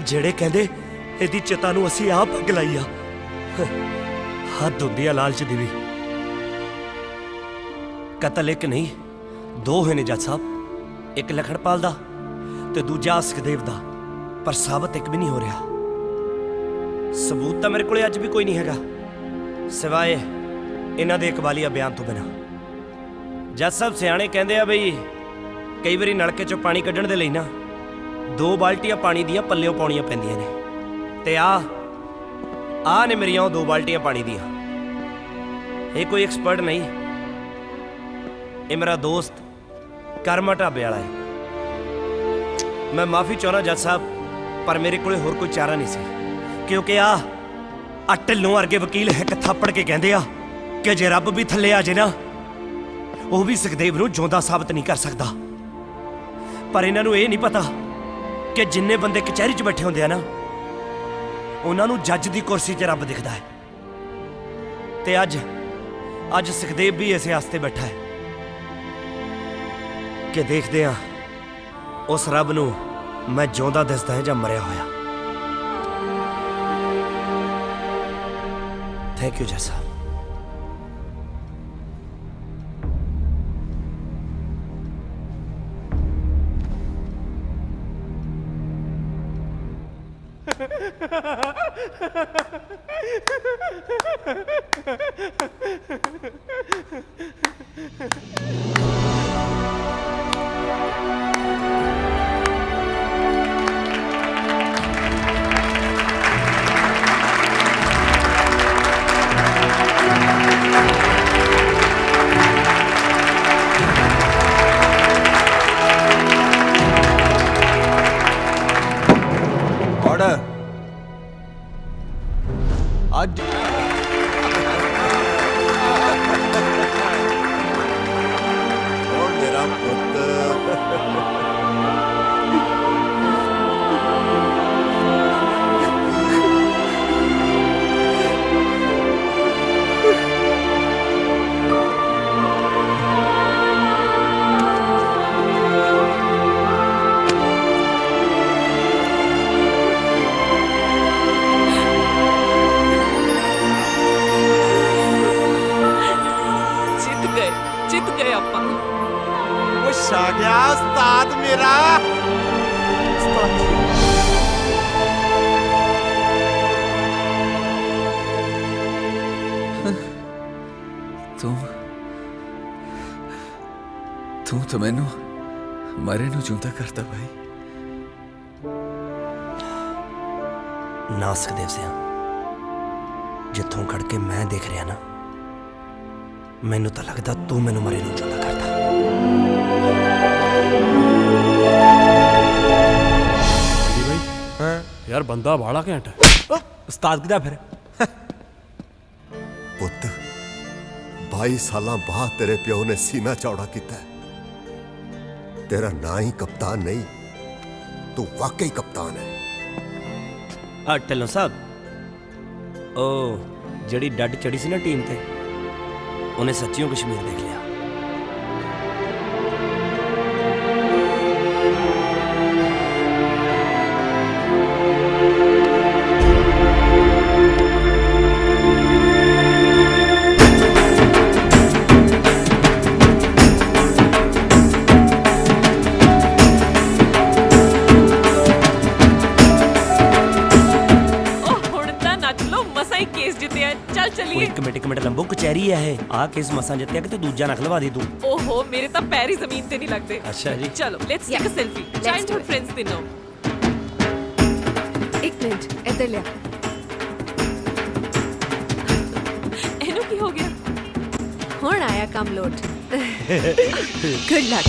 ਜਿਹੜੇ ਕਹਿੰਦੇ ਇਹਦੀ ਚਿਤਾ ਨੂੰ ਅਸੀਂ ਆਪ ਅੱਗ ਲਾਈ ਆ। ਹੱਦ ਹੁੰਦੀ ਆ ਲਾਲਚ ਦੀ ਵੀ। ਕਤਲ ਇੱਕ ਨਹੀਂ, 2 ਹੋਏ ਨੇ ਜੱਜ ਸਾਹਿਬ, ਇੱਕ ਲਖਨਪਾਲ ਦਾ ਤੇ ਦੂਜਾ ਸੁਖਦੇਵ ਦਾ। ਪਰ ਸਾਬਤ ਇੱਕ ਵੀ ਨਹੀਂ ਹੋ ਰਿਹਾ। ਸਬੂਤ ਤਾਂ ਮੇਰੇ ਕੋਲੇ ਅੱਜ ਵੀ ਕੋਈ ਨਹੀਂ ਹੈਗਾ, ਸਿਵਾਏ ਇਹਨਾਂ ਦੇ ਇਕਬਾਲੀਆ ਬਿਆਨ ਤੋਂ ਬਿਨਾਂ। ਜੱਜ ਸਾਹਿਬ ਸਿਆਣੇ ਕਹਿੰਦੇ ਆ ਬਈ ਕਈ ਵਾਰੀ ਨਲਕੇ ਚੋਂ ਪਾਣੀ ਕੱਢਣ ਦੇ ਲਈ ਨਾ 2 ਬਾਲਟੀਆਂ ਪਾਣੀ ਦੀਆਂ ਪੱਲਿਓਂ ਪਾਉਣੀਆਂ ਪੈਂਦੀਆਂ ਨੇ, ਤੇ ਆ ਨੇ ਮੇਰੀਆਂ ਉਹ 2 ਬਾਲਟੀਆਂ ਪਾਣੀ ਦੀਆਂ। ਇਹ ਕੋਈ ਐਕਸਪਰਟ ਨਹੀਂ, ਇਹ ਮੇਰਾ ਦੋਸਤ ਕਰਮਾ ਢਾਬੇ ਵਾਲਾ ਹੈ। ਮੈਂ ਮਾਫੀ ਚਾਹੁੰਦਾ ਜੱਜ ਸਾਹਿਬ, ਪਰ ਮੇਰੇ ਕੋਲੇ ਹੋਰ ਕੋਈ ਚਾਰਾ ਨਹੀਂ ਸੀ, ਕਿਉਂਕਿ ਆ ਢਿੱਲੋਂ ਵਰਗੇ ਵਕੀਲ ਇੱਕ ਥਾਪੜ ਕੇ ਕਹਿੰਦੇ ਆ ਕਿ ਜੇ ਰੱਬ ਵੀ ਥੱਲੇ ਆ ਜੇ ਨਾ ਉਹ ਵੀ ਸੁਖਦੇਵ ਨੂੰ ਜਿਉਂਦਾ ਸਾਬਤ ਨਹੀਂ ਕਰ ਸਕਦਾ। ਪਰ ਇਹਨਾਂ ਨੂੰ ਇਹ ਨਹੀਂ ਪਤਾ ਕਿ ਜਿੰਨੇ ਬੰਦੇ ਕਚਹਿਰੀ 'ਚ ਬੈਠੇ ਹੁੰਦੇ ਆ ਨਾ ਉਹਨਾਂ ਨੂੰ ਜੱਜ ਦੀ ਕੁਰਸੀ 'ਚ ਰੱਬ ਦਿਖਦਾ ਹੈ, ਤੇ ਅੱਜ ਸੁਖਦੇਵ ਵੀ ਇਸੇ ਆਸਤੇ ਬੈਠਾ ਹੈ ਕਿ ਦੇਖਦੇ ਆ ਉਸ ਰੱਬ ਨੂੰ ਮੈਂ ਜਿਉਂਦਾ ਦਿਸਦਾ ਹੈ ਜਾਂ ਮਰਿਆ ਹੋਇਆ। ਥੈਂਕ ਯੂ ਜੱਜ ਸਾਹਿਬ। Order. ਅੱਜ ਉਹ ਮੇਰਾ ਪੁੱਤ ਜਿੱਤ ਗਏ ਆਪਾਂ। ਉਹ ਛਾ ਗਿਆ ਉਸਤਾਦ ਮੇਰਾ। ਤੂੰ ਤਾਂ ਮੈਨੂੰ ਮਰੇ ਨੂੰ ਜਿਉਂਦਾ ਕਰਤਾ ਭਾਈ। ਨਾ ਸੁਖਦੇਵ ਸਿਆ, ਜਿੱਥੋਂ ਖੜ ਕੇ ਮੈਂ ਦੇਖ ਰਿਹਾ ਨਾ ਮੈਨੂੰ ਤਾਂ ਲੱਗਦਾ ਤੂੰ ਮੈਨੂੰ ਮਰੇ ਨੂੰ ਜਿਉਂਦਾ ਕਰਦਾ। ਯਾਰ ਬੰਦਾ ਬਾਲਾ ਘੈਂਟ ਹੈ। ਉਸਤਾਦ ਕਿਦਾ ਫਿਰ? ਪੁੱਤ 22 ਸਾਲਾਂ ਬਾਅਦ ਤੇਰੇ ਪਿਓ ਨੇ ਸੀਨਾ ਚੌੜਾ ਕੀਤਾ। ਤੇਰਾ ਨਾਂ ਹੀ ਕਪਤਾਨ ਨਹੀਂ, ਤੂੰ ਵਾਕਈ ਕਪਤਾਨ ਹੈ। ਢਿੱਲੋਂ ਸਾਹਿਬ, ਉਹ ਜਿਹੜੀ ਡੱਡ ਚੜੀ ਸੀ ਨਾ ਟੀਮ ਤੇ, ਉਹਨੇ ਸੱਚੀਓ ਕਸ਼ਮੀਰ ਦੇਖ ਲਿਆ। ਇੱਕ ਮਿੰਟ ਲੰਬੋ, ਕਚਹਿਰੀ ਹੈ ਇਹ। ਆਹ ਕੇਸ ਮਸਾਂ ਜਿੱਤਿਆ ਕਿ ਦੂਜਾ ਨਾ ਖਲਵਾ ਦੇ ਤੂੰ। ਓਹੋ, ਮੇਰੇ ਤਾਂ ਪੈਰ ਹੀ ਜ਼ਮੀਨ ਤੇ ਨਹੀਂ ਲੱਗਦੇ। ਅੱਛਾ ਜੀ, ਚਲੋ let's take a selfie. Childhood friends ਦੇ ਨਾਮ। ਇੱਕ ਮਿੰਟ ਇੱਧਰ ਲਿਆ। ਇਹਨੂੰ ਕੀ ਹੋ ਗਿਆ? ਹੁਣ ਆਇਆ ਕੰਮ ਲੋਟ। Good luck.